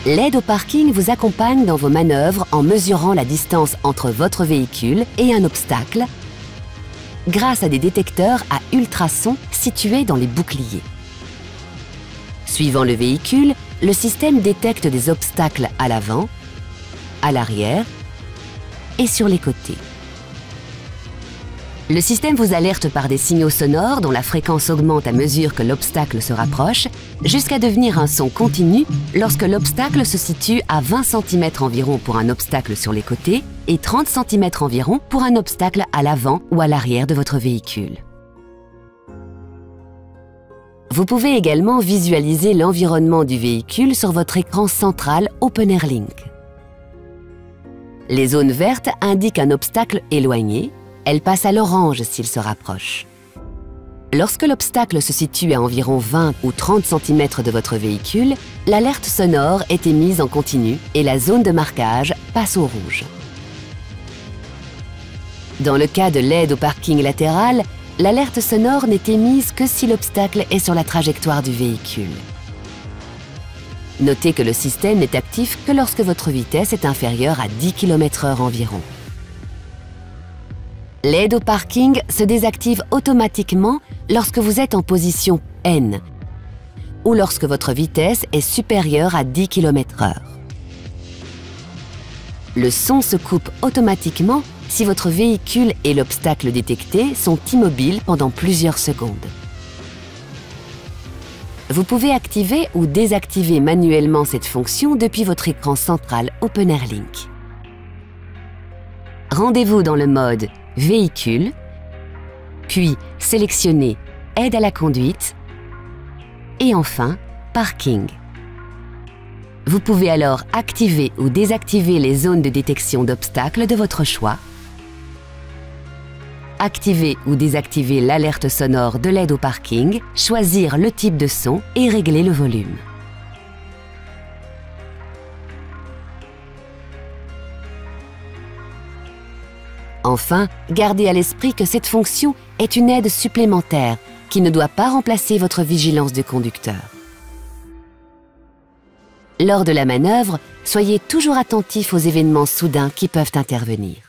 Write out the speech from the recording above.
L'aide au parking vous accompagne dans vos manœuvres en mesurant la distance entre votre véhicule et un obstacle grâce à des détecteurs à ultrasons situés dans les boucliers. Suivant le véhicule, le système détecte des obstacles à l'avant, à l'arrière et sur les côtés. Le système vous alerte par des signaux sonores dont la fréquence augmente à mesure que l'obstacle se rapproche, jusqu'à devenir un son continu lorsque l'obstacle se situe à 20 cm environ pour un obstacle sur les côtés et 30 cm environ pour un obstacle à l'avant ou à l'arrière de votre véhicule. Vous pouvez également visualiser l'environnement du véhicule sur votre écran central OpenAir Link. Les zones vertes indiquent un obstacle éloigné. Elle passe à l'orange s'il se rapproche. Lorsque l'obstacle se situe à environ 20 ou 30 cm de votre véhicule, l'alerte sonore est émise en continu et la zone de marquage passe au rouge. Dans le cas de l'aide au parking latéral, l'alerte sonore n'est émise que si l'obstacle est sur la trajectoire du véhicule. Notez que le système n'est actif que lorsque votre vitesse est inférieure à 10 km/h environ. L'aide au parking se désactive automatiquement lorsque vous êtes en position N ou lorsque votre vitesse est supérieure à 10 km/h. Le son se coupe automatiquement si votre véhicule et l'obstacle détecté sont immobiles pendant plusieurs secondes. Vous pouvez activer ou désactiver manuellement cette fonction depuis votre écran central OpenAir Link. Rendez-vous dans le mode Véhicule, puis sélectionnez Aide à la conduite et enfin Parking. Vous pouvez alors activer ou désactiver les zones de détection d'obstacles de votre choix, activer ou désactiver l'alerte sonore de l'aide au parking, choisir le type de son et régler le volume. Enfin, gardez à l'esprit que cette fonction est une aide supplémentaire qui ne doit pas remplacer votre vigilance de conducteur. Lors de la manœuvre, soyez toujours attentif aux événements soudains qui peuvent intervenir.